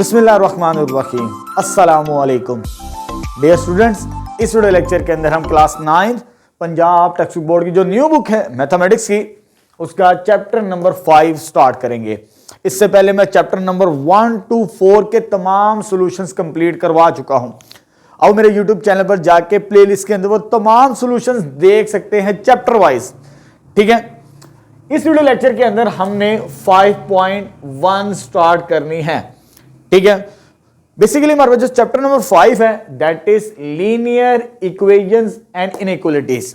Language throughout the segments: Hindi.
बिस्मिल्लाहिर्रहमानिर्रहीम, अस्सलामुअलैकुम डियर स्टूडेंट्स। इस वीडियो लेक्चर के अंदर हम class 9 Punjab text book board की जो न्यू बुक है मैथमेटिक्स की, उसका चैप्टर नंबर 5 स्टार्ट करेंगे। इससे पहले मैं चैप्टर नंबर 1 to 4 के तमाम सॉल्यूशंस कंप्लीट करवा चुका हूं। अब मेरे यूट्यूब चैनल पर जाके प्लेलिस्ट के अंदर वो तमाम सॉल्यूशंस देख सकते हैं चैप्टर वाइज। ठीक है, इस वीडियो लेक्चर के अंदर हमने 5.1 स्टार्ट करनी है। ठीक है, बेसिकली हमारे पास जो चैप्टर नंबर 5 है that is linear equations and inequalities.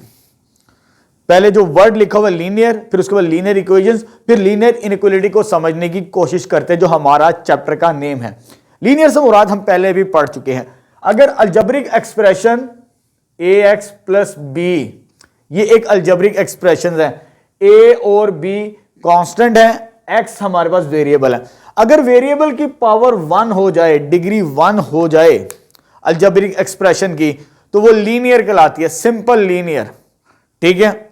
पहले जो वर्ड लिखा हुआ लीनियर, फिर उसके बाद लीनियर इक्वेशंस, फिर लीनियर इनइक्वालिटी को समझने की कोशिश करते हैं, जो हमारा चैप्टर का नेम है। लीनियर से मुराद हम पहले भी पढ़ चुके हैं। अगर algebraic expression ax plus b, ये एक अलजेब्रिक एक्सप्रेशन है, a और b कांस्टेंट है, x हमारे पास वेरिएबल है। अगर वेरिएबल की पावर 1 हो जाए, डिग्री 1 हो जाए अलजेब्रिक एक्सप्रेशन की, तो वो लीनियर कहलाती है, सिंपल लीनियर। ठीक है,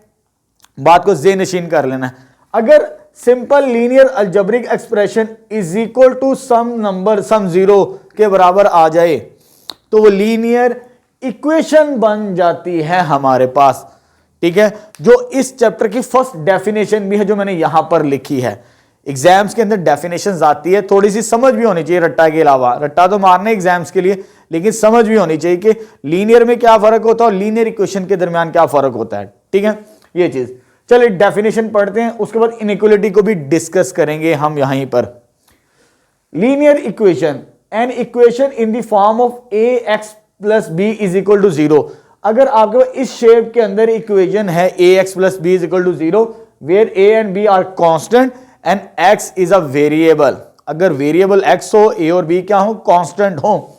बात को ज़हन नशीन कर लेना है। अगर simple linear algebraic expression is equal to some number, some zero के बराबर आ जाए, तो वो लीनियर इक्वेशन बन जाती है हमारे पास। ठीक है, जो इस चैप्टर की फर्स्ट डेफिनेशन भी है, जो मैंने यहां पर लिखी है। एग्जाम्स के अंदर डेफिनेशंस आती है, थोड़ी सी समझ भी होनी चाहिए रट्टा के अलावा। रट्टा तो मारने एग्जाम्स के लिए, लेकिन समझ भी होनी चाहिए कि लीनियर में क्या फर्क होता है और लीनियर इक्वेशन के दरमियान क्या फर्क होता है। ठीक है, ये चीज। चलिए डेफिनेशन पढ़ते हैं, उसके बाद इनइक्वालिटी को भी डिस्कस करेंगे हम यहीं पर। Linear equation, an equation in the form of ax plus b is equal to 0। अगर आपके पास इस शेप के अंदर इक्वेशन है ax plus b is equal to 0, where a and b are constant and x is a variable. अगर वेरिएबल x हो, a और b क्या हो, कांस्टेंट हो,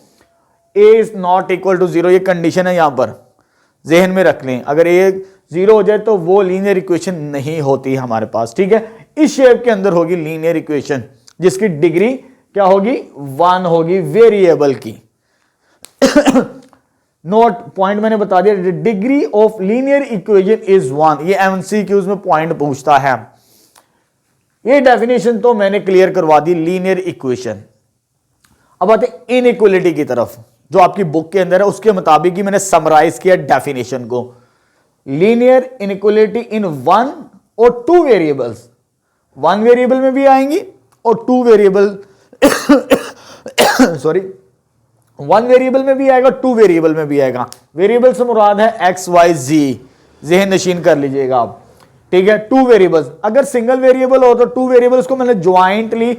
a is not equal to 0, ये कंडीशन है, यहां पर जहन में रख लें। अगर a 0 हो जाए तो वो लीनियर इक्वेशन नहीं होती हमारे पास। ठीक है, इस शेप के अंदर होगी लीनियर इक्वेशन, जिसकी डिग्री क्या होगी, 1 होगी वेरिएबल की। नोट पॉइंट मैंने बता दिया, degree of linear equation is 1। ये एमसीक्यूज में पॉइंट पूछता है। ये डेफिनेशन तो मैंने क्लियर करवा दी लीनियर इक्वेशन। अब आते इनइक्वालिटी की तरफ, जो आपकी बुक के अंदर है, उसके मुताबिक ही मैंने समराइज किया डेफिनेशन को। लीनियर इनइक्वालिटी इन 1 और 2 वेरिएबल्स, 1 वेरिएबल में भी आएंगी और 2 वेरिएबल सॉरी 1 वेरिएबल में भी आएगा, 2 वेरिएबल में भी आएगा। वेरिएबल से मुराद है एक्स वाई जी, जहन नशीन कर लीजिएगा आप। ठीक है, 2 वेरिएबल्स। अगर सिंगल वेरिएबल हो तो 2 वेरिएबल्स को मैंने ज्वाइंटली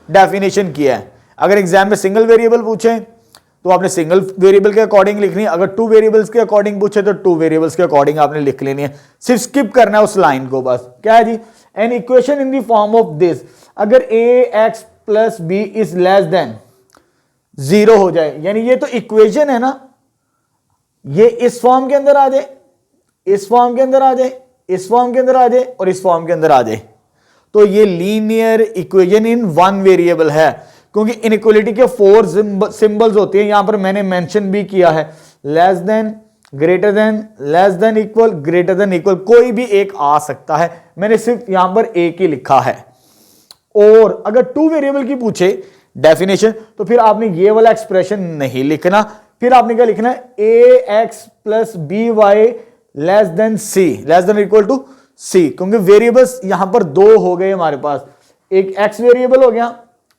डेफिनेशन किया है। अगर एग्जाम में सिंगल वेरिएबल पूछे तो आपने सिंगल वेरिएबल के अकॉर्डिंग लिखनी है, अगर 2 वेरिएबल्स के अकॉर्डिंग पूछे तो 2 वेरिएबल्स के अकॉर्डिंग आपने लिख लेनी है। सिर्फ स्किप करना है उस लाइन को बस। क्या है जी, an equation in the form of this, अगर ax plus b is less than 0 हो जाए, यानी ये तो इक्वेशन है ना, ये इस फॉर्म के अंदर आ जाए, इस फॉर्म के अंदर आ जाए, इस फॉर्म के अंदर आ जाए और इस फॉर्म के अंदर आ जाए, तो ये लीनियर इक्वेशन इन 1 वेरिएबल है। क्योंकि इनइक्वालिटी के 4 सिंबल्स होते हैं, यहां पर मैंने मेंशन भी किया है, less than, greater than, less than equal, greater than equal, कोई भी एक आ सकता है। मैंने सिर्फ यहां पर एक ही लिखा है। और अगर 2 वेरिएबल की पूछे डेफिनेशन, तो फिर आपने ये वाला एक्सप्रेशन नहीं लिखना, फिर आपने क्या लिखना है, ax plus by less than c, less than equal to c। क्योंकि वेरिएबल्स यहां पर 2 हो गए हमारे पास, एक x वेरिएबल हो गया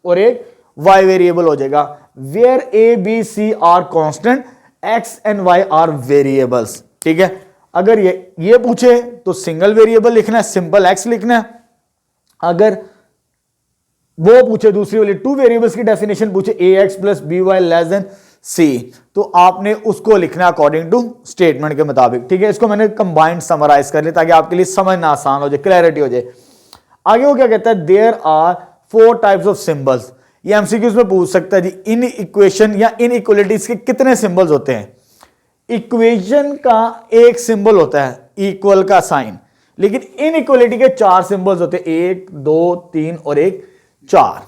और एक y वेरिएबल हो जाएगा। Where a b c are constant, x and y are variables. ठीक है, अगर ये पूछे तो सिंगल वेरिएबल लिखना है, सिंपल x लिखना है। अगर वो पूछे दूसरी वाली 2 वेरिएबल्स की डेफिनेशन पूछे, ax plus by less than c, तो आपने उसको लिखना अकॉर्डिंग टू स्टेटमेंट के मुताबिक। ठीक है, इसको मैंने कंबाइंड समराइज कर लिया ताकि आपके लिए समझना आसान हो जाए, क्लैरिटी हो जाए। आगे वो क्या कहता है, there are 4 types of symbols. ये एमसीक्यूज में पूछ सकता है जी, इन इक्वेशन या इन इक्वालिटीज के कितने सिंबल्स होते हैं। इक्वेशन का एक सिंबल होता है इक्वल का साइन, लेकिन इन इक्वालिटी के 4 सिंबल्स होते हैं, 1 2 3 और 1 4।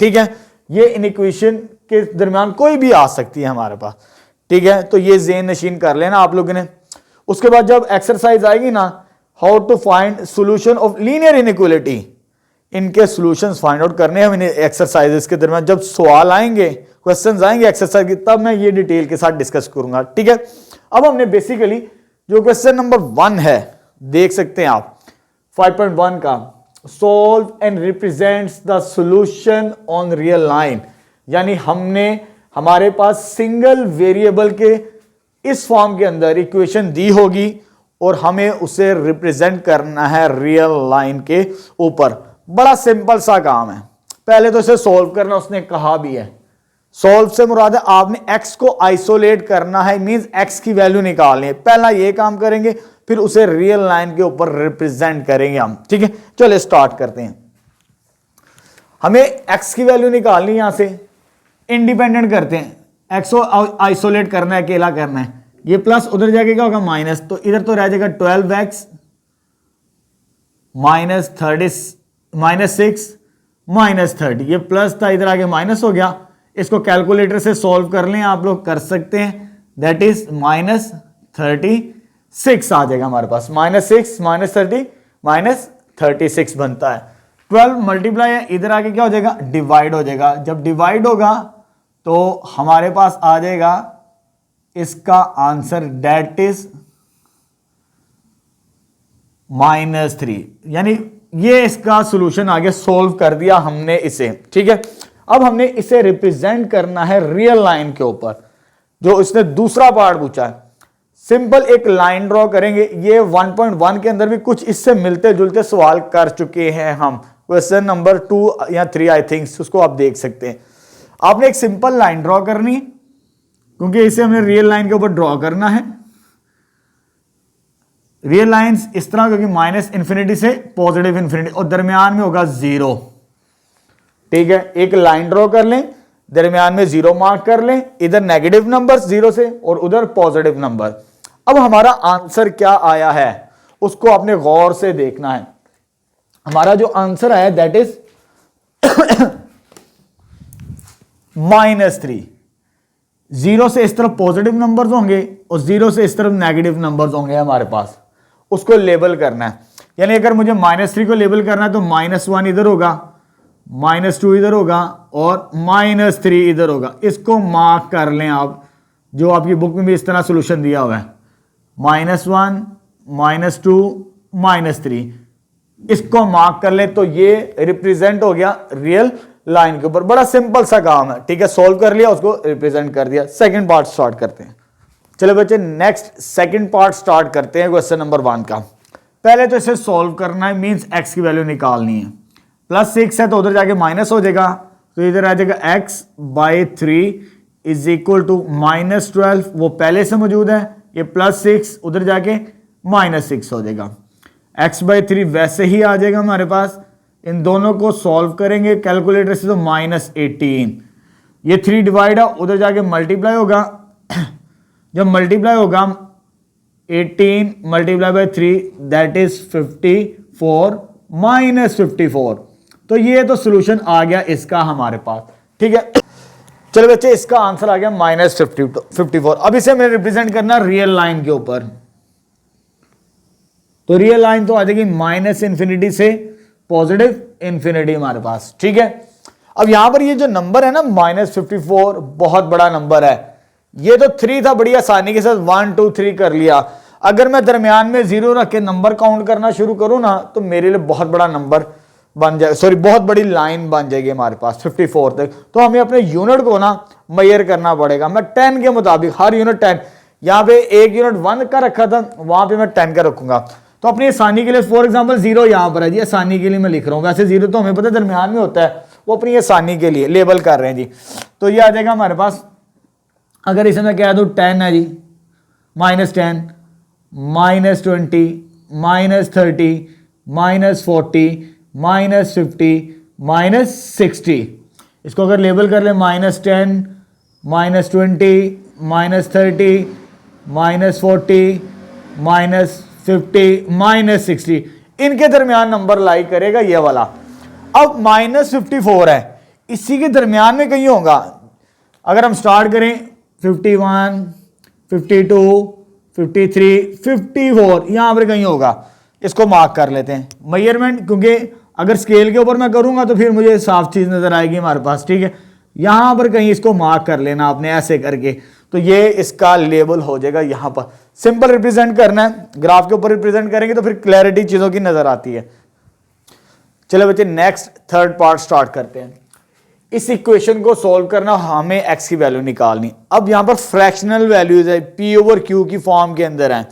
ठीक है, ये इन इक्वेशन के दरमियान कोई भी आ सकती है हमारे पास। ठीक है, तो ये ज़हन नशीन कर लेना आप लोगों ने। उसके बाद जब एक्सरसाइज आएगी ना, how to find solution of linear inequality, इनके सॉल्यूशंस फाइंड आउट करने हैं हम इन्हें एक्सरसाइजेस के दरमियान। जब सवाल आएंगे, क्वेश्चंस आएंगे एक्सरसाइज की, तब मैं ये डिटेल के साथ डिस्कस करूंगा, ठीक है। अब हमने बेसिकली जो क्वेश्चन नंबर 1 है, देख सकते हैं आप 5.1 का, solve and represents the solution on real line, यानी हमने हमारे पास सिंगल वेरिएबल के इस फॉर्म के अंदर इक्वेशन दी होगी और हमें उसे रिप्रेजेंट करना है रियल लाइन के ऊपर। बड़ा सिंपल सा काम है, पहले तो इसे सोल्व करना उसने कहा भी है। सोल्व से मुराद है आपने x को आइसोलेट करना है, मींस x की वैल्यू निकालनी है। पहला ये काम करेंगे, फिर उसे रियल लाइन के ऊपर रिप्रेजेंट करेंगे हम, ठीक है। चलो स्टार्ट करते हैं। हमें x की वैल्यू निकालनी है, यहां से इंडिपेंडेंट करते हैं, x को आइसोलेट करना है, अकेला करना है। ये प्लस उधर जाके क्या होगा माइनस, तो इधर तो रह जाएगा 12x -6 -30, ये प्लस था इधर आगे माइनस हो गया। इसको कैलकुलेटर से सॉल्व कर लें, आप लोग कर सकते हैं, दैट इज -36 आ जाएगा हमारे पास। -6 -30 -36 बनता है। 12 मल्टीप्लाई है, इधर आके क्या हो जाएगा डिवाइड हो जाएगा। जब डिवाइड होगा तो हमारे पास आ जाएगा इसका आंसर, दैट इज -3, यानी ये इसका सॉल्यूशन आगे सोल्व कर दिया हमने इसे, ठीक है। अब हमने इसे रिप्रेजेंट करना है रियल लाइन के ऊपर, जो इसने दूसरा पार्ट पूछा है। सिंपल एक लाइन ड्रॉ करेंगे। ये 1.1 के अंदर भी कुछ इससे मिलते जुलते सवाल कर चुके हैं हम, क्वेश्चन नंबर 2 या 3 आई थिंक, उसको आप देख सकते हैं। आपने एक सिंपल लाइन ड्रॉ करनी, क्योंकि इसे हमें रियल लाइन के ऊपर ड्रॉ करना है। रियल लाइंस इस तरह, क्योंकि -∞ से +∞, और दरमियान में होगा 0, ठीक है। एक लाइन ड्रॉ कर लें, दरमियान में 0 मार्क कर लें, इधर नेगेटिव नंबर 0 से और उधर पॉजिटिव नंबर। अब हमारा आंसर क्या आया है उसको आपने गौर से देखना है। हमारा जो आंसर आया दैट इज -3। 0 से इस तरफ पॉजिटिव नंबर्स होंगे और 0 से इस तरफ नेगेटिव नंबर्स होंगे हमारे पास, उसको लेबल करना है। यानी अगर मुझे -3 को लेबल करना है तो -1 इधर होगा, -2 इधर होगा और -3 इधर होगा। इसको मार्क कर लें आप, जो आपकी बुक में भी इस तरह सॉल्यूशन दिया हुआ है, -1 -2 -3, इसको मार्क कर ले तो ये रिप्रेजेंट हो गया रियल लाइन के ऊपर। बड़ा सिंपल सा काम है, ठीक है। सोल्व कर लिया, उसको रिप्रेजेंट कर दिया। सेकंड पार्ट स्टार्ट करते हैं। चलो बच्चे नेक्स्ट सेकंड पार्ट स्टार्ट करते हैं क्वेश्चन नंबर 1 का। पहले तो इसे सोल्व करना है, मींस x की वैल्यू निकालनी है। +6 है तो उधर जाके माइनस हो जाएगा, तो इधर आ जाएगा x/3 इज इक्वल टू -12, वो पहले से मौजूद है। ये +6 उधर जाके -6 हो जाएगा। x/3 वैसे ही आ जाएगा हमारे पास। इन दोनों को सॉल्व करेंगे कैलकुलेटर से तो -18, ये 3 डिवाइड है, उधर जाके मल्टीप्लाई होगा। जब मल्टीप्लाई होगा 18 × 3 दैट इज 54 -54, तो ये तो सॉल्यूशन आ गया इसका हमारे पास, ठीक है। चलो बच्चे इसका आंसर आ गया -54। अब इसे हमें रिप्रेजेंट करना रियल लाइन के ऊपर, तो रियल लाइन तो आ जाएगी -∞ से +∞ हमारे पास, ठीक है। अब यहां पर ये जो नंबर है ना -54, बहुत बड़ा नंबर है। ये तो 3 था, बड़ी आसानी के साथ 1 2 3 कर लिया। अगर मैं दरमियान में 0 रख के नंबर काउंट करना शुरू करूं ना तो मेरे लिए बहुत बड़ा नंबर बन जाएगा, सॉरी बहुत बड़ी लाइन बन जाएगी हमारे पास 54 तक। तो हमें अपने यूनिट को ना मेजर करना पड़ेगा। मैं 10 के मुताबिक, हर यूनिट 10, यहां पे एक यूनिट 1 का रखा था, वहां पे मैं 10 का रखूंगा। तो अपनी आसानी के लिए फॉर एग्जांपल 0 यहां पर है जी, आसानी के लिए मैं लिख रहा हूं। वैसे 0 तो हमें पता है दरमियान में होता है, वो अपनी आसानी के लिए लेबल कर रहे हैं जी। तो ये आ जाएगा हमारे पास, अगर इसे मैं कह दूं 10 है जी, -10 -20 -30 -40 -50 -60, इसको अगर लेबल कर ले -10 -20 -30 -40 -50 -60, इनके दरमियान नंबर लाई करेगा ये वाला। अब -54 है, इसी के दरमियान में कहीं होगा। अगर हम स्टार्ट करें 51 52 53 54, यहां पर कहीं होगा, इसको मार्क कर लेते हैं। मेजरमेंट, क्योंकि अगर स्केल के ऊपर मैं करूंगा तो फिर मुझे साफ चीज नजर आएगी हमारे पास, ठीक है। यहां पर कहीं इसको मार्क कर लेना आपने ऐसे करके, तो ये इसका लेबल हो जाएगा। यहां पर सिंपल रिप्रेजेंट करना है, ग्राफ के ऊपर रिप्रेजेंट करेंगे तो फिर क्लैरिटी चीजों की नजर आती है। चलो बच्चे नेक्स्ट थर्ड पार्ट स्टार्ट करते हैं। इस इक्वेशन को सॉल्व करना, हमें x की वैल्यू निकालनी। अब यहां पर फ्रैक्शनल वैल्यूज है, p ओवर q की फॉर्म के अंदर है।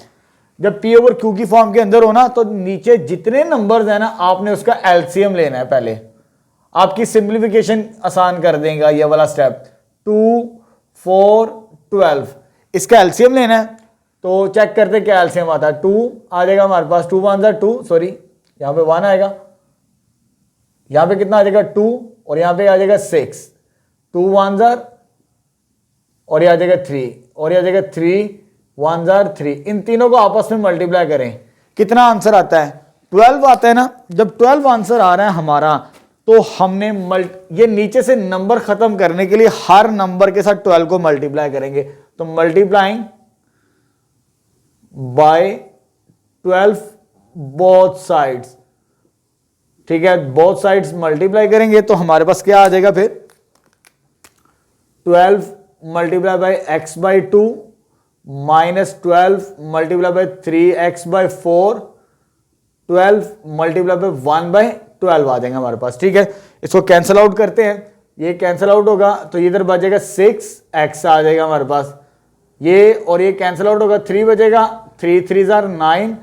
जब p ओवर q की फॉर्म के अंदर हो ना, तो नीचे जितने नंबर्स है ना, आपने उसका एलसीएम लेना है। पहले आपकी सिंप्लीफिकेशन आसान कर देगा ये वाला स्टेप। 2, 4, 12 इसका एलसीएम लेना है। तो चेक करते क्या एलसीएम आता है। 2 आ जाएगा हमारे पास, 2 1 2, सॉरी यहां पे 1 आएगा, यहां पे कितना आ जाएगा 2, और यहां पे आ जाएगा 6, 2 1 और ये आ जाएगा 3, और ये आ जाएगा 3 1 3। इन तीनों को आपस में मल्टीप्लाई करें, कितना आंसर आता है 12 आता है ना। जब 12 आंसर आ रहा है हमारा, तो हमने ये नीचे से नंबर खत्म करने के लिए हर नंबर के साथ 12 को मल्टीप्लाई करेंगे। तो मल्टीप्लाइंग बाय 12 बोथ साइड्स, ठीक है, बोथ साइड्स मल्टीप्लाई करेंगे तो हमारे पास क्या आ जाएगा फिर 12 multiply by x by 2 minus 12 multiply by 3x by 4, 12 multiply by 1 by 12 आ जाएगा हमारे पास, ठीक है। इसको कैंसिल आउट करते हैं, ये कैंसिल आउट होगा तो इधर बचेगा 6x आ जाएगा हमारे पास, ये और ये कैंसिल आउट होगा, 3 बचेगा, 3 3 9,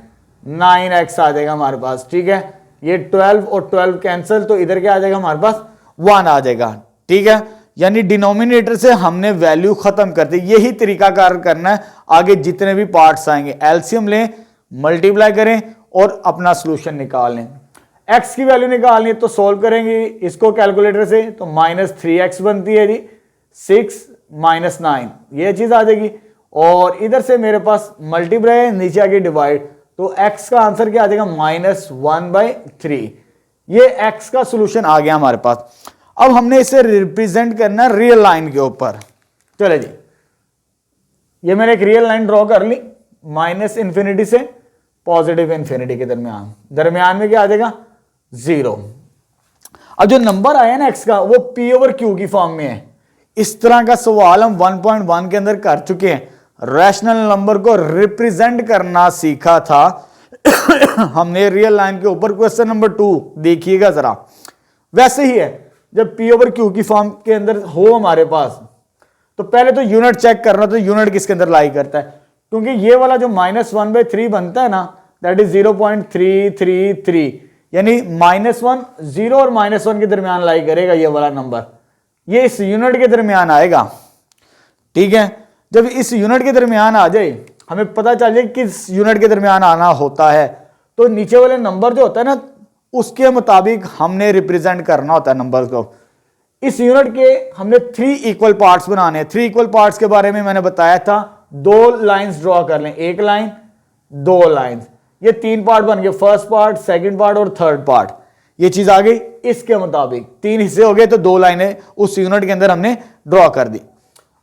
9x आ जाएगा हमारे पास, ठीक है। ये 12 और 12 कैंसिल, तो इधर क्या आ जाएगा हमारे पास 1 आ जाएगा, ठीक है। यानी डिनोमिनेटर से हमने वैल्यू खत्म कर दी। यही तरीकाकार करना है, आगे जितने भी पार्ट्स आएंगे एलसीएम लें, मल्टीप्लाई करें और अपना सॉल्यूशन निकाल लें। x की वैल्यू निकालनी है तो सॉल्व करेंगे इसको कैलकुलेटर से, तो -3x बनती है जी, 6 - 9 ये चीज आ जाएगी, और इधर से मेरे पास मल्टीप्लाई है, नीचे आगे डिवाइड, तो x का आंसर क्या आ जाएगा -1/3। ये x का सॉल्यूशन आ गया हमारे पास। अब हमने इसे रिप्रेजेंट करना रियल लाइन के ऊपर। चले जी, ये मैंने एक रियल लाइन ड्रॉ कर ली, -∞ से +∞ के दरमियान में क्या आ जाएगा 0। अब जो नंबर आया ना x का, वो p ओवर q की फॉर्म में है। इस तरह का सवाल हम 1.1 के अंदर कर चुके हैं। रैशनल नंबर को रिप्रेजेंट करना सीखा था हमने रियल लाइन के ऊपर। क्वेश्चन नंबर 2 देखिएगा जरा, वैसे ही है। जब p ओवर q की फॉर्म के अंदर हो हमारे पास, तो पहले तो यूनिट चेक करना, तो यूनिट किसके अंदर लाई करता है, क्योंकि ये वाला जो -1/3 बनता है ना, दैट इज 0.333, यानी -1 0 और -1 के दरमियान लाई करेगा ये वाला नंबर, ये इस यूनिट के दरमियान आएगा, ठीक है। जब इस यूनिट के दरमियान आ जाए, हमें पता चल जाए किस यूनिट के दरमियान आना होता है, तो नीचे वाले नंबर जो होता है ना, उसके मुताबिक हमने रिप्रेजेंट करना होता है नंबर को। इस यूनिट के हमने 3 इक्वल पार्ट्स बनाने हैं। 3 इक्वल पार्ट्स के बारे में मैंने बताया था, 2 लाइंस ड्रॉ कर लें, 1 लाइन 2 लाइंस, ये 3 पार्ट बन गए, फर्स्ट पार्ट, सेकंड पार्ट और थर्ड पार्ट। ये चीज आ गई। इसके मुताबिक 3 हिस्से हो गए, तो 2 लाइनें उस यूनिट के अंदर हमने ड्रॉ कर दी।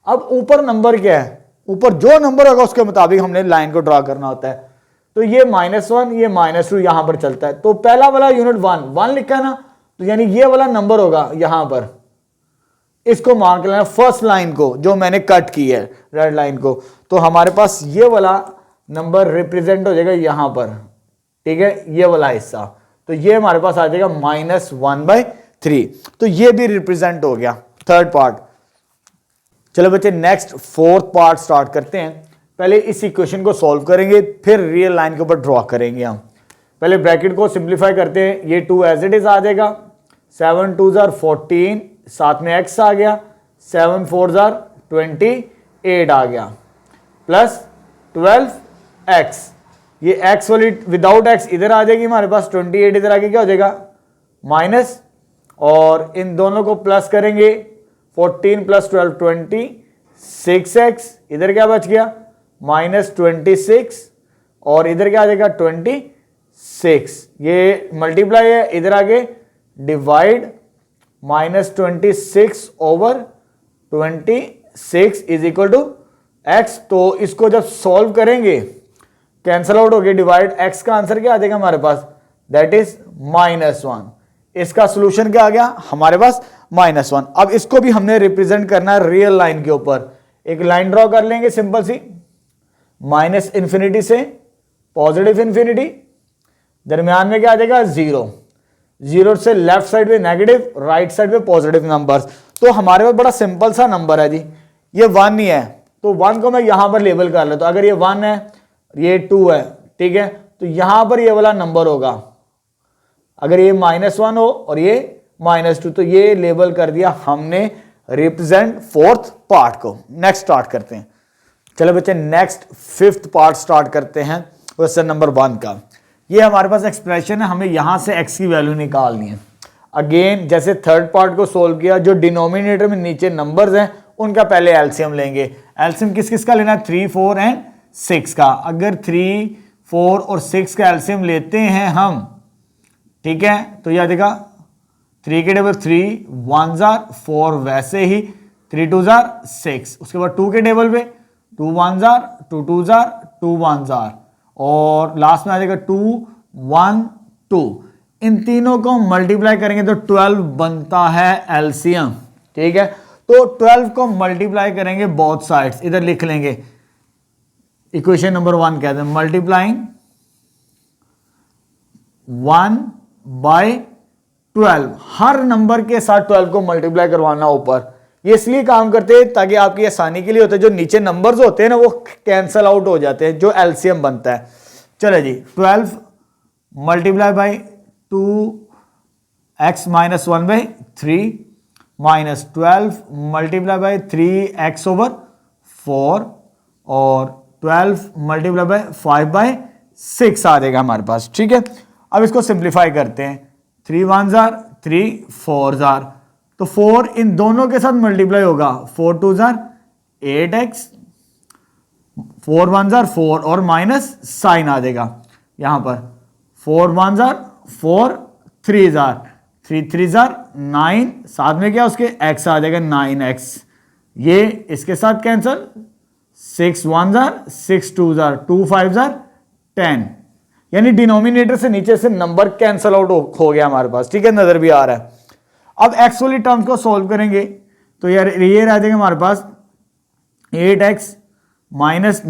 अब ऊपर नंबर क्या है, ऊपर जो नंबर होगा उसके मुताबिक हमने लाइन को ड्रॉ करना होता है। तो ये -1, ये -2 यहां पर चलता है। तो पहला वाला यूनिट 1 लिखा है ना, तो यानी ये वाला नंबर होगा यहां पर, इसको मार्क लेना फर्स्ट लाइन को जो मैंने कट की है रेड लाइन को। तो हमारे पास ये वाला नंबर रिप्रेजेंट हो जाएगा यहां पर, ठीक है, ये वाला हिस्सा। तो ये हमारे पास आ जाएगा -1/3। तो ये भी रिप्रेजेंट हो गया थर्ड पार्ट। चलो बच्चे नेक्स्ट फोर्थ पार्ट स्टार्ट करते हैं। पहले इस इक्वेशन को सॉल्व करेंगे, फिर रियल लाइन के ऊपर ड्रॉ करेंगे हम। पहले ब्रैकेट को सिंप्लीफाई करते हैं, ये 2 एज इट इज आ जाएगा, 7 2 14, साथ में x आ गया, 7 4 28 आ गया, प्लस 12x, ये x वाली विदाउट x इधर आ जाएगी हमारे पास, 28 इधर आके क्या हो जाएगा माइनस, और इन दोनों को प्लस करेंगे, 14 + 12 26x, इधर क्या बच गया -26, और इधर क्या आ जाएगा 26, ये मल्टीप्लाई है, इधर आगे divide, -26 over 26 is equal to x। तो इसको जब सॉल्व करेंगे कैंसल आउट हो गया, डिवाइड, x का आंसर क्या आ जाएगा हमारे पास, दैट इज -1। इसका सोल्यूशन क्या आ गया हमारे पास -1। अब इसको भी हमने रिप्रेजेंट करना है रियल लाइन के ऊपर। एक लाइन ड्रॉ कर लेंगे सिंपल सी, -∞ से +∞, दरमियान में क्या आ जाएगा 0, 0 से लेफ्ट साइड पे नेगेटिव, राइट साइड पे पॉजिटिव नंबर्स। तो हमारे पास बड़ा सिंपल सा नंबर है जी, ये 1 ही है, तो 1 को मैं यहां पर लेबल कर लेता हूं। अगर ये 1 है, ये 2 है, ठीक है, तो यहां पर ये वाला नंबर होगा। अगर ये -1 हो और ये -2, तो ये लेबल कर दिया हमने रिप्रेजेंट फोर्थ पार्ट को। नेक्स्ट स्टार्ट करते हैं। चलो बच्चे नेक्स्ट 5th पार्ट स्टार्ट करते हैं क्वेश्चन नंबर 1 का। ये हमारे पास एक्सप्रेशन है, हमें यहां से x की वैल्यू निकालनी है। अगेन जैसे 3rd पार्ट को सोल्व किया, जो डिनोमिनेटर में नीचे नंबर्स हैं उनका पहले एलसीएम लेंगे। एलसीएम किस किस का लेना है 3, 4 एंड 6 का। अगर 3, 4 और 6 का एलसीएम लेते हैं हम, ठीक है, तो यह देखा 3 के टेबल 3 1s are 4, वैसे ही 3 2s are 6। उसके बाद 2 के टेबल पे 2 1s are 2 2s are 2 1s are, और लास्ट में आ जाएगा 2 1 2। इन तीनों को मल्टीप्लाई करेंगे तो 12 बनता है एलसीएम, ठीक है। तो 12 को मल्टीप्लाई करेंगे बोथ साइड्स, इधर लिख लेंगे इक्वेशन नंबर 1 कहते हैं मल्टीप्लाइंग 1/12। हर नंबर के साथ 12 को मल्टीप्लाई करवाना ऊपर। ये इसलिए काम करते हैं ताकि आपकी आसानी के लिए होता है, जो नीचे नंबर्स होते हैं ना वो कैंसल आउट हो जाते हैं, जो एलसीएम बनता है। चलो जी 12 multiply by 2x - 1/3 -12 multiply by 3x/4 और 12 मल्टीप्लाई बाई 5/6 आ जाएगा हमारे पास, ठीक है। अब इसको सिंप्लीफाई करते हैं। 3 1s are 3 4s are, तो 4 इन दोनों के साथ मल्टीप्लाई होगा, 4 2s are 8x, 4 1s are 4 और माइनस साइन आ जाएगा यहां पर। 4 1s are 4, 3s are 3 3s are 9, साथ में क्या उसके x आ जाएगा 9x, ये इसके साथ cancel. 6 1s are 6 2s are 2 5s are 10, यानी डिनोमिनेटर से नीचे से नंबर कैंसल आउट हो गया हमारे पास, ठीक है, नजर भी आ रहा है। अब एक्स वाली टर्म्स को सॉल्व करेंगे तो यार ये रह जाएगा हमारे पास 8x -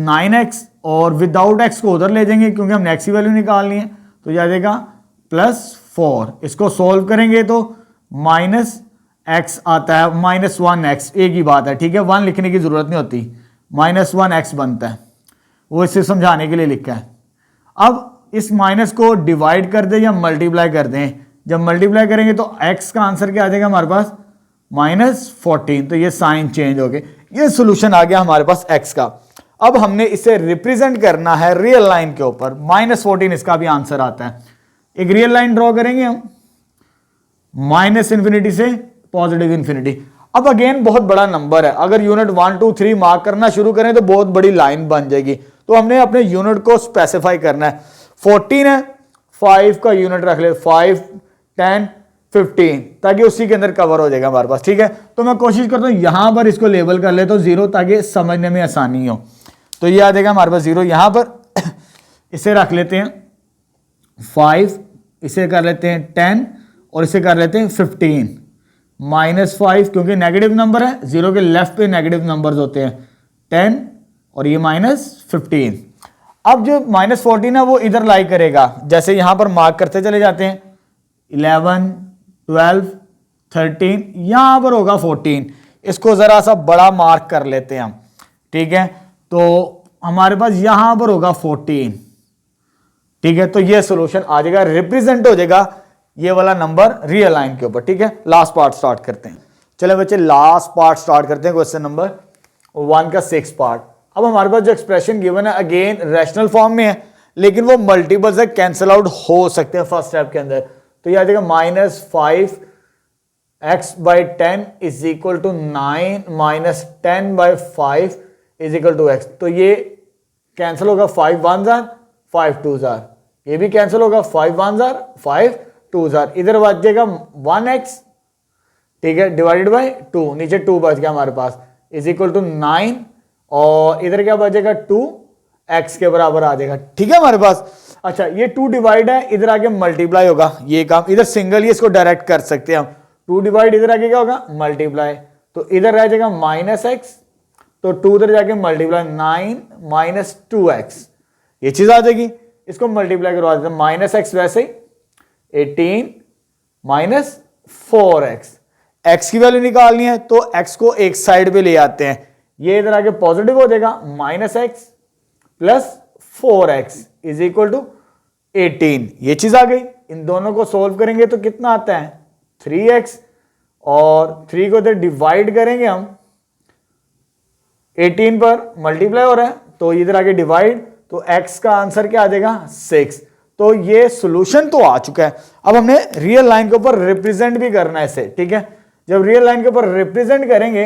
9x, और विदाउट x को उधर ले जाएंगे क्योंकि हमने x की वैल्यू निकालनी है, तो यह आ जाएगा +4। इसको सॉल्व करेंगे तो -x आता है, -1x, एक ही बात है, ठीक है, 1 लिखने की जरूरत नहीं होती, -1x बनता है, वो इसे समझाने के लिए लिखा है। अब इस माइनस को डिवाइड कर दें या मल्टीप्लाई कर दें। जब मल्टीप्लाई करेंगे तो x का आंसर क्या आ जाएगा हमारे पास -14, तो ये साइन चेंज हो गए। ये सोल्यूशन आ गया हमारे पास x का। अब हमने इसे रिप्रेजेंट करना है रियल लाइन के ऊपर, -14 इसका भी आंसर आता है। एक रियल लाइन ड्रॉ करेंगे हम -∞ से +∞। अब अगेन बहुत बड़ा नंबर है, अगर यूनिट 1 2 3 मार्क करना शुरू करें तो बहुत बड़ी लाइन बन जाएगी, तो हमने अपने यूनिट को स्पेसिफाई करना है। 14 है, 5 का यूनिट रख ले, 5 10 15, ताकि उसी के अंदर कवर हो जाएगा हमारे पास, ठीक है। तो मैं कोशिश करता हूं यहां पर इसको लेबल कर लेता हूं 0, ताकि समझने में आसानी हो। तो ये आ जाएगा हमारे पास 0 यहां पर। इसे रख लेते हैं 5, इसे कर लेते हैं 10 और इसे कर लेते हैं 15। -5 क्योंकि नेगेटिव नंबर है, 0 के लेफ्ट पे नेगेटिव नंबर्स होते हैं, 10 और ये -15। अब जो -14 है वो इधर लाई करेगा, जैसे यहां पर मार्क करते चले जाते हैं 11 12 13, यहां पर होगा 14, इसको जरा सा बड़ा मार्क कर लेते हैं हम, ठीक है। तो हमारे पास यहां पर होगा 14, ठीक है। तो ये सॉल्यूशन आ जाएगा, रिप्रेजेंट हो जाएगा ये वाला नंबर रियल लाइन के ऊपर, ठीक है। लास्ट पार्ट स्टार्ट करते हैं। चले बच्चे लास्ट पार्ट स्टार्ट करते हैं, क्वेश्चन नंबर 1 का 6 पार्ट। अब हमारे पास जो एक्सप्रेशन गिवन है अगेन रैशनल फॉर्म में है, लेकिन वो मल्टीपल से कैंसिल आउट हो सकते हैं फर्स्ट स्टेप के अंदर। तो ये आ जाएगा -5x/10 is equal to 9 -10/5 is equal to x। तो ये कैंसिल होगा, 5 1s are 5 2s are, ये भी कैंसिल होगा, 5 1s are 5 2s are, इधर बच जाएगा 1x, ठीक है, डिवाइडेड बाय 2, नीचे 2 बच गया हमारे पास, इज इक्वल टू 9, और इधर क्या बचेगा 2x के बराबर आ जाएगा, ठीक है हमारे पास। अच्छा ये 2 डिवाइड है, इधर आगे मल्टीप्लाई होगा, ये काम इधर सिंगल ही इसको डायरेक्ट कर सकते हैं हम। 2 डिवाइड इधर आगे क्या होगा मल्टीप्लाई, तो इधर रह जाएगा -x, तो 2 उधर जाके मल्टीप्लाई 9 माइनस 2x, ये चीज आ जाएगी। इसको मल्टीप्लाई करवा देते हैं, -x वैसे ही 18 माइनस 4x, x की वैल्यू निकालनी है तो x को एक साइड पे ले आते हैं, ये इधर आके पॉजिटिव हो जाएगा, -x plus 4x is equal to 18, ये चीज आ गई। इन दोनों को सोल्व करेंगे तो कितना आता है 3x, और 3 को इधर डिवाइड करेंगे हम, 18 पर मल्टीप्लाई हो रहा है तो इधर आगे डिवाइड, तो x का आंसर क्या आ जाएगा 6। तो ये सॉल्यूशन तो आ चुका है। अब हमने रियल लाइन के ऊपर रिप्रेजेंट भी करना है इसे, ठीक है। जब रियल लाइन के ऊपर रिप्रेजेंट करेंगे,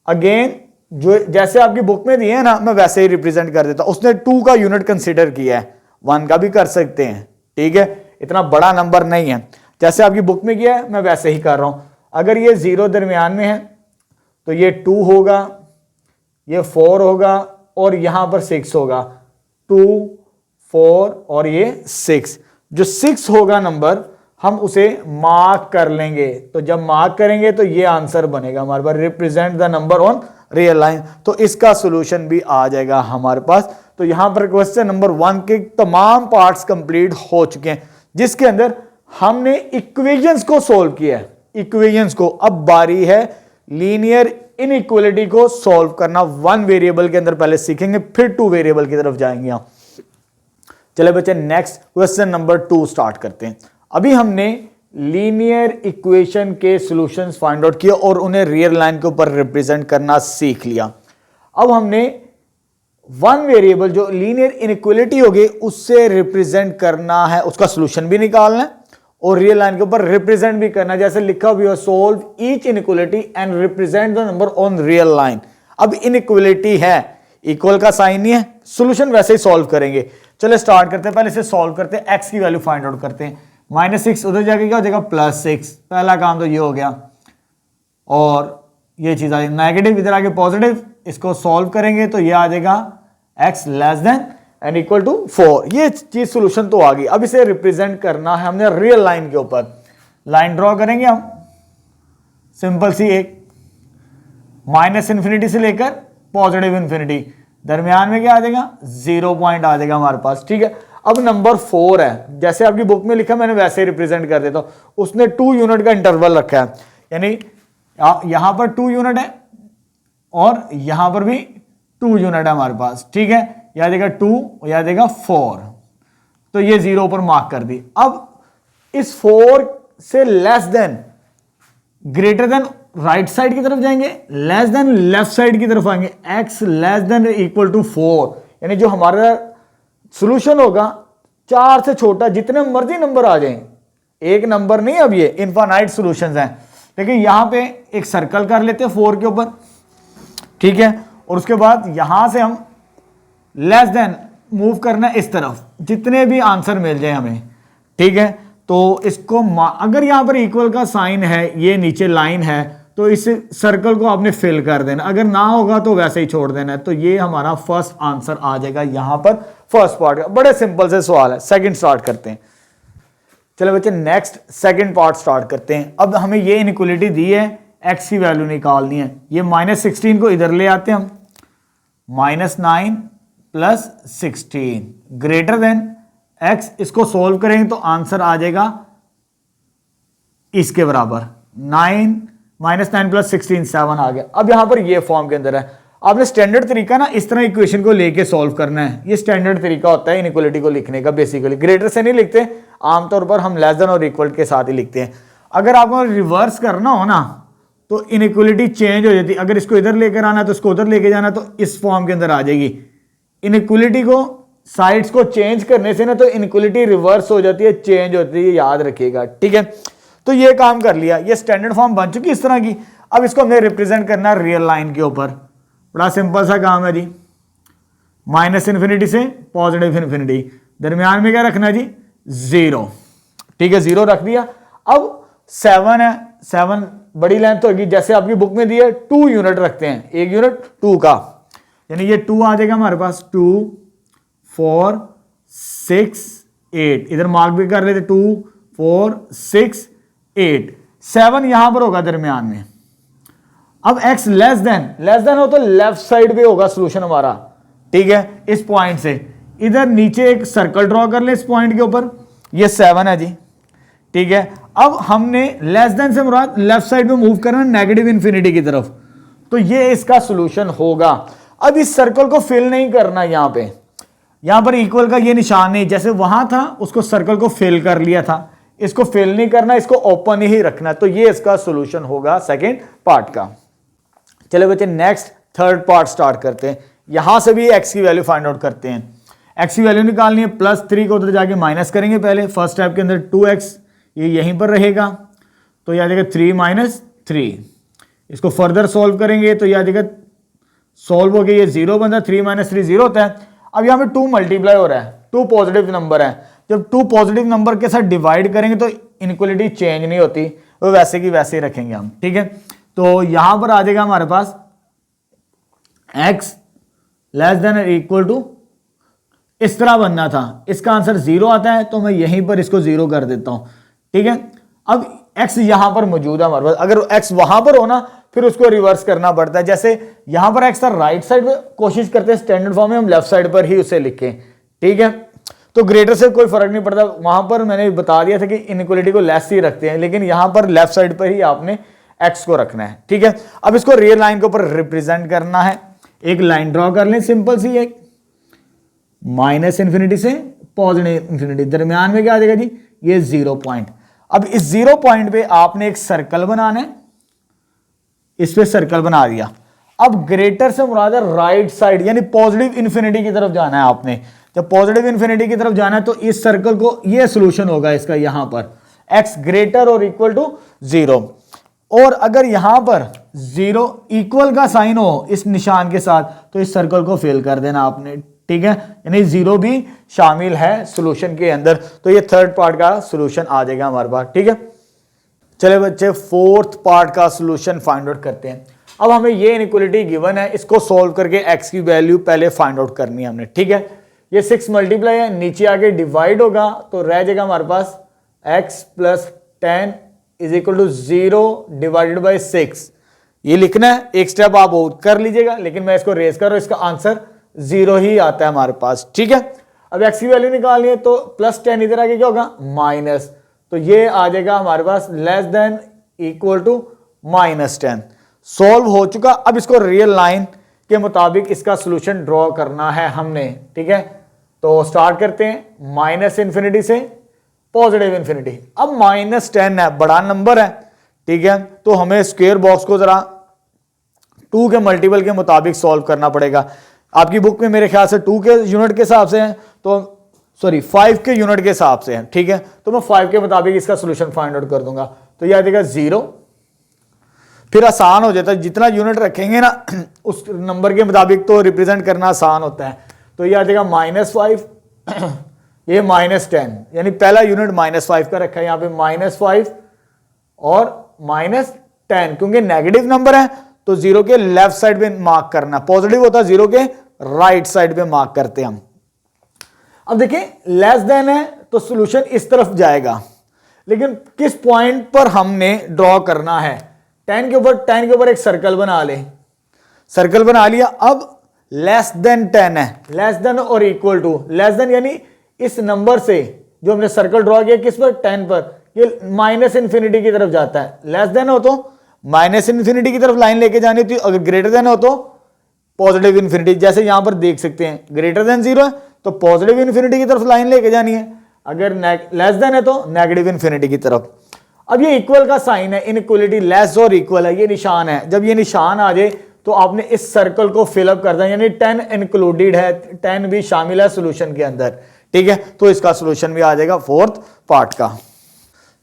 अगेन जो जैसे आपकी बुक में दिए है ना, मैं वैसे ही रिप्रेजेंट कर देता हूं। उसने 2 का यूनिट कंसीडर किया है, 1 का भी कर सकते हैं, ठीक है, इतना बड़ा नंबर नहीं है। जैसे आपकी बुक में किया है मैं वैसे ही कर रहा हूं। अगर ये 0 दरमियान में है तो ये 2 होगा, ये 4 होगा और यहां पर 6 होगा, 2 4 और ये 6। जो 6 होगा नंबर हम उसे मार्क कर लेंगे, तो जब मार्क करेंगे तो ये आंसर बनेगा हमारे पास, represent the number on real line. तो इसका सॉल्यूशन भी आ जाएगा हमारे पास। तो यहां पर क्वेश्चन नंबर 1 के तमाम पार्ट्स कंप्लीट हो चुके हैं, जिसके अंदर हमने इक्वेशंस को सोल्व किया है, इक्वेशंस को। अब बारी है लीनियर इनइक्वालिटी को सोल्व करना। 1 वेरिएबल के अंदर पहले सीखेंगे, फिर 2 वेरिएबल की तरफ जाएंगे हम। चले बच्चे नेक्स्ट क्वेश्चन नंबर 2 स्टार्ट करते हैं। अभी हमने लीनियर इक्वेशन के सॉल्यूशंस फाइंड आउट किए और उन्हें रियल लाइन के ऊपर रिप्रेजेंट करना सीख लिया। अब हमने 1 वेरिएबल जो लीनियर इनइक्वालिटी होगी उससे रिप्रेजेंट करना है, उसका सॉल्यूशन भी निकालना है और रियल लाइन के ऊपर रिप्रेजेंट भी करना है। जैसे लिखा हुआ है, solve each inequality and represent the number on real line. अब इनइक्वालिटी है, इक्वल का साइन नहीं है, सॉल्यूशन वैसे ही सॉल्व करेंगे। चलो स्टार्ट करते हैं, पहले इसे सॉल्व करते हैं, x की वैल्यू फाइंड आउट करते हैं। -6 उधर जाके क्या हो जाएगा +6, पहला काम तो ये हो गया, और ये चीज आ जाएगी नेगेटिव, इधर आके पॉजिटिव, इसको सॉल्व करेंगे तो ये आ जाएगा x less than and equal to 4। ये चीज सॉल्यूशन तो आ गई। अब इसे रिप्रेजेंट करना है हमने रियल लाइन के ऊपर। लाइन ड्रॉ करेंगे हम, सिंपल सी एक, -∞ से लेकर +∞, दरमियान में क्या आ जाएगा 0 पॉइंट आ जाएगा हमारे पास, ठीक है। अब नंबर 4 है, जैसे आपकी बुक में लिखा मैंने वैसे ही रिप्रेजेंट कर देता हूं। उसने 2 यूनिट का इंटरवल रखा है, यानी यहां पर 2 यूनिट है और यहां पर भी 2 यूनिट है हमारे पास, ठीक है। यह आ जाएगा 2 और यह आ जाएगा 4, तो ये 0 पर मार्क कर दी। अब इस 4 से less than, greater than right side की तरफ जाएंगे, लेस देन लेफ्ट साइड की तरफ आएंगे, x less than equal to 4, यानी जो हमारा सॉल्यूशन होगा 4 से छोटा, जितने मर्जी नंबर आ जाएं, एक नंबर नहीं, अब ये इनफाइनाइट सॉल्यूशंस हैं। लेकिन यहां पे एक सर्कल कर लेते हैं 4 के ऊपर, ठीक है, और उसके बाद यहां से हम लेस देन मूव करना है इस तरफ, जितने भी आंसर मिल जाए हमें, ठीक है। तो इसको अगर यहां पर इक्वल का साइन है, ये नीचे लाइन है, तो इस सर्कल को आपने फिल कर देना, अगर ना होगा तो वैसे ही छोड़ देना है। तो ये हमारा फर्स्ट आंसर आ जाएगा यहां पर फर्स्ट पार्ट का। बड़े सिंपल से सवाल है। सेकंड स्टार्ट करते हैं। चलो बच्चे नेक्स्ट सेकंड पार्ट स्टार्ट करते हैं। अब हमें ये इनइक्वालिटी दी है, x की वैल्यू निकालनी है। ये -16 को इधर ले आते हैं हम, -9 प्लस 16 ग्रेटर देन x, इसको सोल्व करेंगे तो आंसर आ जाएगा इसके बराबर, 9 -9 प्लस 16 7 आ गया। अब यहां पर ये फॉर्म के अंदर है। आपने स्टैंडर्ड तरीका ना इस तरह इक्वेशन को लेके सॉल्व करना है, ये स्टैंडर्ड तरीका होता है इनइक्वालिटी को लिखने का। बेसिकली ग्रेटर से नहीं लिखते, आमतौर पर हम लेस देन और इक्वल के साथ ही लिखते हैं। अगर आपको रिवर्स करना हो ना तो इनइक्वालिटी चेंज हो जाती है। अगर इसको इधर लेकर आना तो इसको उधर लेके जाना, तो इस फॉर्म के अंदर आ जाएगी। इनइक्वालिटी को साइड्स को चेंज करने से ना तो इनइक्वालिटी रिवर्स हो जाती है, चेंज होती है, याद रखिएगा, ठीक है। तो ये काम कर लिया, ये स्टैंडर्ड फॉर्म बन चुकी इस तरह की। अब इसको हमने रिप्रेजेंट करना है रियल लाइन के ऊपर। बड़ा सिंपल सा काम है जी, -∞ से +∞, दरमियान में क्या रखना है जी 0, ठीक है, 0 रख दिया। अब 7 है, 7 बड़ी लेंथ होगी, जैसे आपकी बुक में दी है 2 यूनिट रखते हैं, 1 यूनिट 2 का, यानी ये 2 आ जाएगा हमारे पास, 2 4 6 8, इधर मार्क भी कर लेते 2 4 6 8, 7 यहां पर होगा दरमियान में। अब x लेस देन हो तो लेफ्ट साइड पे होगा सोल्यूशन हमारा, ठीक है। इस पॉइंट से इधर नीचे एक सर्कल ड्रॉ कर ले इस पॉइंट के ऊपर, ये 7 है जी, ठीक है। अब हमने लेस देन से मुराद लेफ्ट साइड में मूव करना नेगेटिव इन्फिनिटी की तरफ, तो ये इसका सोल्यूशन होगा। अब इस सर्कल को फिल नहीं करना, यहां पर इक्वल का ये निशान नहीं, जैसे वहां था उसको सर्कल को फिल कर लिया था, इसको फिल नहीं करना, इसको ओपन ही रखना। तो ये इसका सोल्यूशन होगा सेकेंड पार्ट का। चलो बच्चे नेक्स्ट थर्ड पार्ट स्टार्ट करते हैं। यहां से भी x की वैल्यू फाइंड आउट करते हैं। x की वैल्यू निकालनी है, +3 को उधर जाके माइनस करेंगे पहले। फर्स्ट स्टेप के अंदर 2x ये यहीं पर रहेगा, तो यह आ जाएगा 3 - 3। इसको फर्दर सॉल्व करेंगे तो यह आ जाएगा, सॉल्व हो गया, ये 0 बनता है, 3 - 3 0 होता है। अब यहां पे 2 मल्टीप्लाई हो रहा है, 2 पॉजिटिव नंबर है। जब 2 पॉजिटिव नंबर के साथ डिवाइड करेंगे तो इनइक्वालिटी चेंज नहीं होती, वो वैसे की वैसे ही रखेंगे हम, ठीक है। तो यहां पर आ जाएगा हमारे पास x less than equal to, इस तरह बनना था, इसका आंसर 0 आता है, तो मैं यहीं पर इसको 0 कर देता हूं, ठीक है। अब x यहां पर मौजूद है हमारे पास, अगर x वहां पर हो ना फिर उसको रिवर्स करना पड़ता है। जैसे यहां पर x था राइट साइड पे, कोशिश करते हैं स्टैंडर्ड फॉर्म में हम लेफ्ट साइड पर ही उसे लिखें, ठीक है। तो ग्रेटर से कोई फर्क नहीं पड़ता, वहां पर मैंने बता दिया था कि इनइक्वालिटी को लेस ही रखते हैं, लेकिन यहां पर लेफ्ट साइड पर ही आपने x को रखना है, ठीक है। अब इसको रियल लाइन के ऊपर रिप्रेजेंट करना है। एक लाइन ड्रॉ कर लें सिंपल सी, एक -∞ से +∞, दरमियान में क्या आ जाएगा जी, ये 0 पॉइंट। अब इस 0 पॉइंट पे आपने एक सर्कल बनाना है, इस पे सर्कल बना दिया। अब ग्रेटर से मुराद है राइट साइड, यानी पॉजिटिव इन्फिनिटी की तरफ जाना है आपने। जब पॉजिटिव इन्फिनिटी की तरफ जाना है तो इस सर्कल को, ये सोल्यूशन होगा इसका, यहां पर x ग्रेटर और इक्वल टू 0। और अगर यहां पर 0 इक्वल का साइन हो इस निशान के साथ, तो इस सर्कल को फिल कर देना आपने, ठीक है। यानी 0 भी शामिल है सोल्यूशन के अंदर। तो ये थर्ड पार्ट का सोल्यूशन आ जाएगा हमारे पास, ठीक है। चले बच्चे फोर्थ पार्ट का सोल्यूशन फाइंड आउट करते हैं। अब हमें ये इनइक्वालिटी गिवन है, इसको सॉल्व करके x की वैल्यू पहले फाइंड आउट करनी है हमने, ठीक है। ये 6 मल्टीप्लाई है, नीचे आके डिवाइड होगा तो रह जाएगा हमारे पास x + 10 = 0 डिवाइडेड बाई 6। ये लिखना है, एक स्टेप आप और कर लीजिएगा, लेकिन मैं इसको रेज कर रहा हूं, इसका आंसर 0 ही आता है हमारे पास, ठीक है। अब x की वैल्यू निकालनी है तो +10 इधर आके क्या होगा, माइनस, तो ये आ जाएगा हमारे पास less than equal to -10। Solve हो चुका। अब इसको रियल लाइन के मुताबिक इसका सोल्यूशन ड्रॉ करना है हमने, ठीक है। तो स्टार्ट करते हैं -∞ से +∞। अब -10 है, बड़ा नंबर है, ठीक है। तो हमें स्क्वायर बॉक्स को जरा 2 के मल्टीपल के मुताबिक सॉल्व करना पड़ेगा। आपकी बुक में मेरे ख्याल से 2 के यूनिट के हिसाब से है, तो सॉरी 5 के यूनिट के हिसाब से है, ठीक है। तो मैं 5 के मुताबिक इसका सोल्यूशन फाइंड आउट कर दूंगा। तो यह आ जाएगा 0, फिर आसान हो जाता है, जितना यूनिट रखेंगे ना उस नंबर के मुताबिक तो रिप्रेजेंट करना आसान होता है। तो यह आ जाएगा -5, ये -10, यानी पहला यूनिट -5 का रखा है, यहां पे -5 और -10, क्योंकि नेगेटिव नंबर है तो 0 के लेफ्ट साइड पे मार्क करना, पॉजिटिव होता है 0 के राइट साइड पे मार्क करते हैं हम। अब देखिए लेस देन है तो सोल्यूशन इस तरफ जाएगा, लेकिन किस पॉइंट पर हमने ड्रॉ करना है, 10 के ऊपर एक सर्कल बना ले, सर्कल बना लिया। अब लेस देन 10 है, लेस देन और इक्वल टू, लेस देन यानी इस नंबर से जो हमने सर्कल ड्रॉ किया किस पर, 10 पर, ये -∞ की तरफ जाता है। लेस देन हो तो -∞ की तरफ लाइन लेके जानी होती है, अगर ग्रेटर देन हो तो +∞। जैसे यहां पर देख सकते हैं ग्रेटर देन 0 है तो +∞ की तरफ लाइन लेके जानी है, अगर लेस देन है तो -∞ की तरफ। अब ये इक्वल का साइन है, इनइक्वालिटी लेस और इक्वल है, ये निशान है। जब ये निशान आ जाए तो आपने इस सर्कल को फिलअप कर दें, यानी 10 इंक्लूडेड है, 10 भी शामिल है सोल्यूशन के अंदर, ठीक है। तो इसका सोल्यूशन भी आ जाएगा फोर्थ पार्ट का।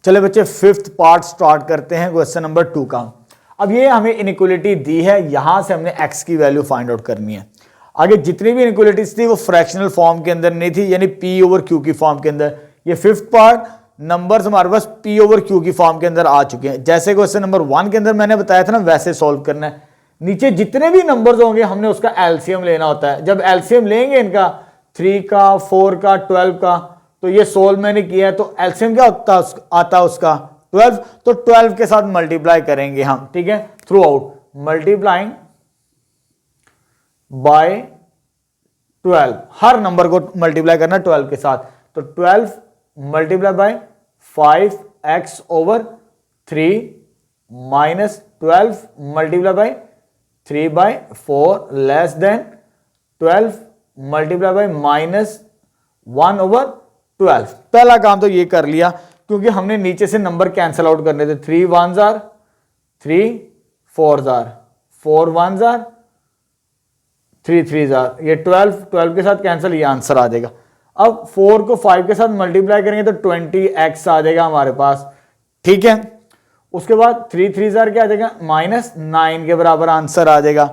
चले बच्चे फिफ्थ पार्ट स्टार्ट करते हैं क्वेश्चन नंबर 2 का। अब ये हमें इनइक्वालिटी दी है, यहां से हमने x की वैल्यू फाइंड आउट करनी है। आगे जितनी भी इनइक्वालिटीज थी वो फ्रैक्शनल फॉर्म के अंदर नहीं थी, यानी p/q की फॉर्म के अंदर। ये फिफ्थ पार्ट नंबर्स हमारे पास p/q की फॉर्म के अंदर आ चुके हैं। जैसे क्वेश्चन नंबर 1 के अंदर मैंने बताया था ना, वैसे सॉल्व करना है। नीचे जितने भी नंबर्स होंगे हमने उसका एलसीएम लेना होता है। जब एलसीएम लेंगे इनका 3 का, 4 का, 12 का, तो ये सोल्व मैंने किया है, तो एलसीएम क्या आता उसका 12, तो 12 के साथ मल्टीप्लाई करेंगे हम, ठीक है, through out, multiplying by 12, her number को मल्टीप्लाई करना 12 के साथ, तो 12 multiply by 5x over 3 minus 12 multiply by 3/4 less than 12 multiply by -1 over 12। पहला काम तो ये कर लिया, क्योंकि हमने नीचे से नंबर कैंसिल आउट करने थे, 3 1s are 3 4s are 4 1s are 3 3s are, ये 12 के साथ कैंसिल, ये आंसर आ जाएगा। अब 4 को 5 के साथ मल्टीप्लाई करेंगे तो 20x आ जाएगा हमारे पास, ठीक है। उसके बाद 3 3s are क्या आ जाएगा, -9 के बराबर आंसर आ जाएगा,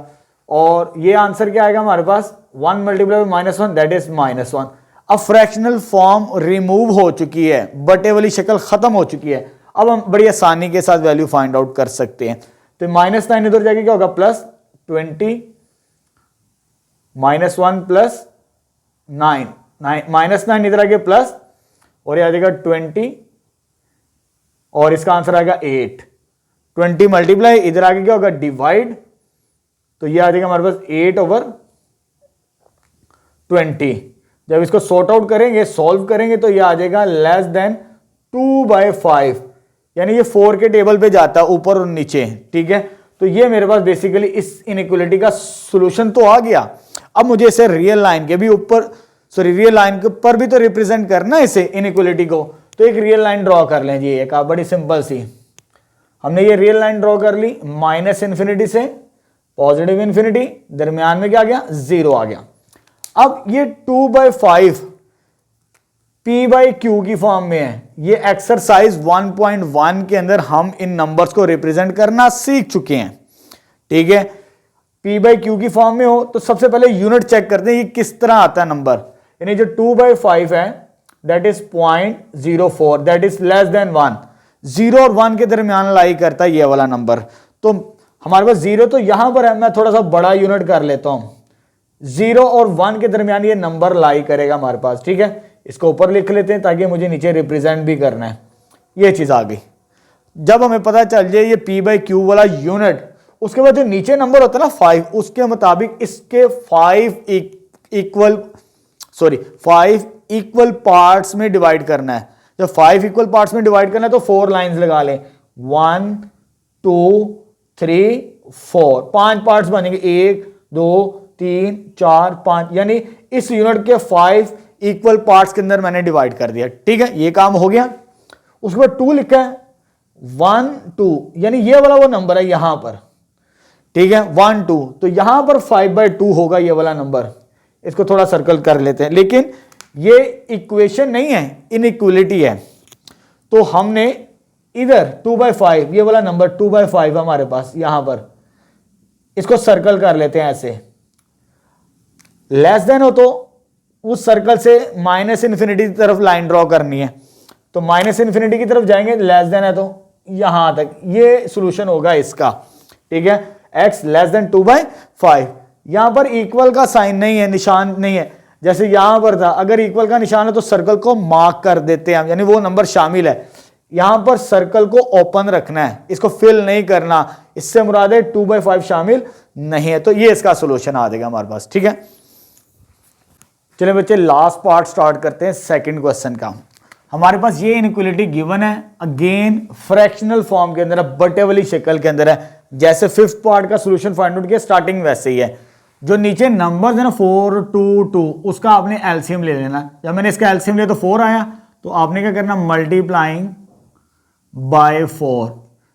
और ये आंसर क्या आएगा हमारे पास, 1 मल्टीप्लाई बाय -1 दैट इज -1। अब फ्रैक्शनल फॉर्म रिमूव हो चुकी है, बटे वाली शक्ल खत्म हो चुकी है, अब हम बड़ी आसानी के साथ वैल्यू फाइंड आउट कर सकते हैं। तो -9 इधर जाके क्या होगा, +20 -1 प्लस 9 -9 इधर आगे प्लस, और ये आ जाएगा 20, और इसका आंसर आएगा 8। 20 मल्टीप्लाई, इधर आगे क्या होगा, डिवाइड, तो ये आ जाएगा हमारे पास 8 ओवर 20। जब इसको सॉर्ट आउट करेंगे, सॉल्व करेंगे, तो ये आ जाएगा लेस देन 2/5, यानी ये 4 के टेबल पे जाता है ऊपर और नीचे, ठीक है। तो ये मेरे पास बेसिकली इस इनइक्वालिटी का सॉल्यूशन तो आ गया। अब मुझे इसे रियल लाइन के भी ऊपर, रियल लाइन के ऊपर भी तो रिप्रेजेंट करना है इसे इनइक्वालिटी को, तो एक रियल लाइन ड्रॉ कर लें जी, एक बड़ी सिंपल सी। हमने ये रियल लाइन ड्रॉ कर ली, -इन्फिनिटी से +इन्फिनिटी, दरमियान में क्या आ गया, 0 आ गया। अब ये 2/5 p/q की फॉर्म में है। ये एक्सरसाइज 1.1 के अंदर हम इन नंबर्स को रिप्रेजेंट करना सीख चुके हैं, ठीक है। p/q की फॉर्म में हो तो सबसे पहले यूनिट चेक करते हैं ये किस तरह आता है नंबर, यानी जो 2/5 है that is 0.04, that is less then 1, 0 और 1 के दरमियान लाई करता है ये वाला नंबर। तो हमारे पास 0 तो यहां पर है, मैं थोड़ा सा बड़ा यूनिट कर लेता हूं, 0 और 1 के दरमियान ये नंबर लाई करेगा हमारे पास, ठीक है। इसको ऊपर लिख लेते हैं ताकि मुझे नीचे रिप्रेजेंट भी करना है। ये चीज आ गई। जब हमें पता चल जाए ये p/q वाला यूनिट, उसके बाद जो नीचे नंबर होता है ना 5, उसके मुताबिक इसके 5 इक्वल पार्ट्स में डिवाइड करना है। जब 5 इक्वल पार्ट्स में डिवाइड करना है तो 4 लाइंस लगा लें, 1 2 3 4, 5 पार्ट्स बनेंगे, 1 2 3 4 5, यानी इस यूनिट के 5 इक्वल पार्ट्स के अंदर मैंने डिवाइड कर दिया, ठीक है। ये काम हो गया। उसके बाद 2 लिखा है, 1 2, यानी ये वाला वो नंबर है यहां पर, ठीक है, 1 2, तो यहां पर 5/2 होगा ये वाला नंबर। इसको थोड़ा सर्कल कर लेते हैं, लेकिन ये इक्वेशन नहीं है, इनइक्वालिटी है। तो हमने इधर 2/5, ये वाला नंबर 2/5 हमारे पास यहां पर, इसको सर्कल कर लेते हैं ऐसे। लेस देन हो तो उस सर्कल से -इन्फिनिटी की तरफ लाइन ड्रॉ करनी है, तो -इन्फिनिटी की तरफ जाएंगे, लेस देन है तो यहां तक, ये सॉल्यूशन होगा इसका, ठीक है। x लेस देन 2/5, यहां पर इक्वल का साइन नहीं है, निशान नहीं है, जैसे यहां पर था, अगर इक्वल का निशान है तो सर्कल को मार्क कर देते हैं, यानी वो नंबर शामिल है। यहां पर सर्कल को ओपन रखना है, इसको फिल नहीं करना, इससे मुराद है 2/5 शामिल नहीं है। तो ये इसका सॉल्यूशन आ जाएगा हमारे पास, ठीक है। चलिए बच्चे लास्ट पार्ट स्टार्ट करते हैं सेकंड क्वेश्चन का। हमारे पास ये इनइक्वालिटी गिवन है, अगेन फ्रैक्शनल फॉर्म के अंदर है, बटे वाली शक्ल के अंदर है। जैसे फिफ्थ पार्ट का सॉल्यूशन फाइंड आउट किया, स्टार्टिंग वैसे ही है। जो नीचे नंबर्स है ना 4 2 2, उसका आपने एलसीएम ले लेना। जब मैंने इसका एलसीएम लिया तो 4 आया, तो आपने क्या करना, मल्टीप्लाइंग बाय 4,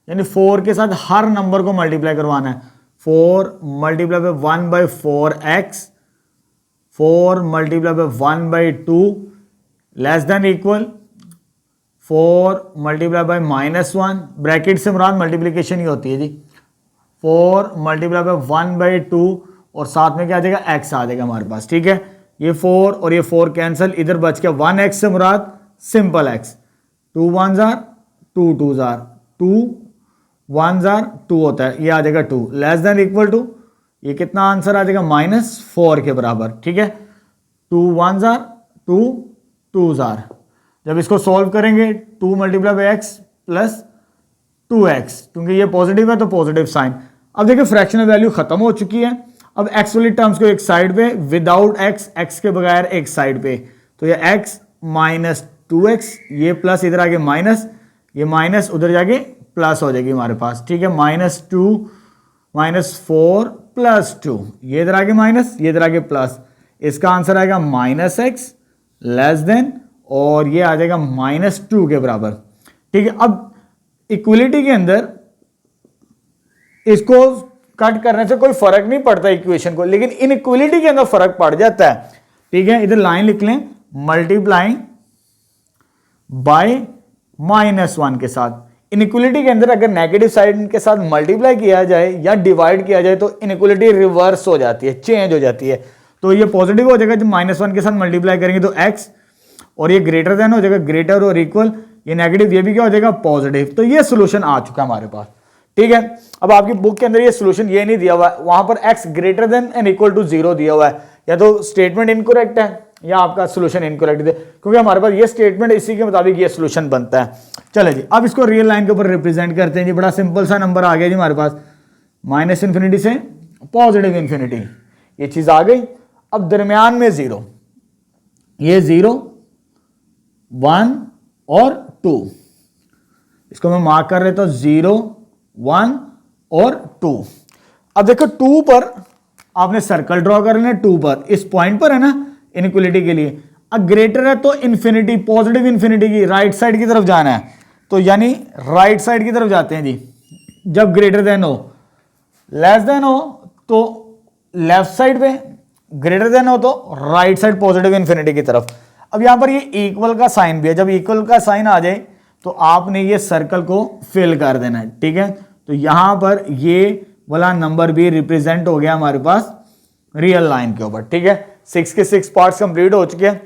यानी 4 के साथ हर नंबर को मल्टीप्लाई करवाना है। 4 multiply by 1/4x, 4 multiply by 1/2 less than equal 4 multiply by -1, bracket से मुराद मल्टीप्लिकेशन ही होती है जी। 4 मल्टीप्लाई बाय 1/2 और साथ में क्या आ जाएगा, x आ जाएगा हमारे पास, ठीक है। ये 4 और ये 4 कैंसिल, इधर बच गया 1x से मुराद simple x, 2 1s are 2 2s are 2 1s are 2 होता है, ये आ जाएगा 2 लेस देन इक्वल टू, ये कितना आंसर आ जाएगा, -4 के बराबर, ठीक है। 2 1 जार 2 2 जार। जब इसको सॉल्व करेंगे 2 multiply by x plus 2x, क्योंकि ये पॉजिटिव है तो पॉजिटिव साइन। अब देखिए फ्रैक्शनल वैल्यू खत्म हो चुकी है। अब एक्स वाली टर्म्स को एक साइड पे, विदाउट एक्स, एक्स के बगैर एक साइड पे, तो ये x माइनस 2x, ये प्लस इधर आके माइनस, ये माइनस उधर जाके प्लस हो जाएगी हमारे पास, ठीक है। -2 -4 प्लस 2, ये इधर आके माइनस, ये इधर आके प्लस, इसका आंसर आएगा -x लेस देन, और ये आ जाएगा -2 के बराबर, ठीक है। अब इक्वलिटी के अंदर इसको कट करने से कोई फर्क नहीं पड़ता इक्वेशन को, लेकिन इनइक्वलिटी के अंदर फर्क पड़ जाता है, ठीक है। इधर लाइन लिख लें, मल्टीप्लाइंग बाय -1 के साथ। इनइक्वलिटी के अंदर अगर नेगेटिव साइड के साथ मल्टीप्लाई किया जाए या डिवाइड किया जाए तो इनइक्वलिटी रिवर्स हो जाती है, चेंज हो जाती है। तो ये पॉजिटिव हो जाएगा जब -1 के साथ मल्टीप्लाई करेंगे तो x, और ये ग्रेटर देन हो जाएगा, ग्रेटर और इक्वल, ये नेगेटिव, ये भी क्या हो जाएगा पॉजिटिव। तो ये सोल्यूशन आ चुका है हमारे पास, ठीक है। अब आपकी बुक के अंदर ये सोल्यूशन ये नहीं दिया हुआ है, वहां पर x greater than and equal to 0 दिया हुआ है, या तो स्टेटमेंट इनकरेक्ट है या आपका सोल्यूशन इनकरेक्ट है, क्योंकि हमारे पास ये स्टेटमेंट, इसी के मुताबिक ये सोल्यूशन बनता है। चले जी, अब इसको रियल लाइन के ऊपर रिप्रेजेंट करते हैं जी। बड़ा सिंपल सा नंबर आ गया जी हमारे पास, -इन्फिनिटी से +इन्फिनिटी, ये चीज आ गई। अब दरमियान में 0, ये 0 1 और 2, इसको मैं मार्क कर लेता हूं, 0 1 और 2। अब देखो 2 पर आपने सर्कल ड्रॉ कर लेना, 2 पर, इस पॉइंट पर है ना इनइक्वलिटी के लिए। अब ग्रेटर है तो इन्फिनिटी, पॉजिटिव इन्फिनिटी की राइट साइड की तरफ जाना है, तो यानी राइट साइड की तरफ जाते हैं जी। जब ग्रेटर देन हो, लेस देन हो तो लेफ्ट साइड पे, ग्रेटर देन हो तो राइट साइड पॉजिटिव इन्फिनिटी की तरफ। अब यहां पर ये इक्वल का साइन भी है, जब इक्वल का साइन आ जाए तो आपने ये सर्कल को फिल कर देना है, ठीक है। तो यहां पर ये वाला नंबर भी रिप्रेजेंट हो गया हमारे पास रियल लाइन के ऊपर, ठीक है। 6 के 6 पार्ट्स कंप्लीट हो चुके हैं।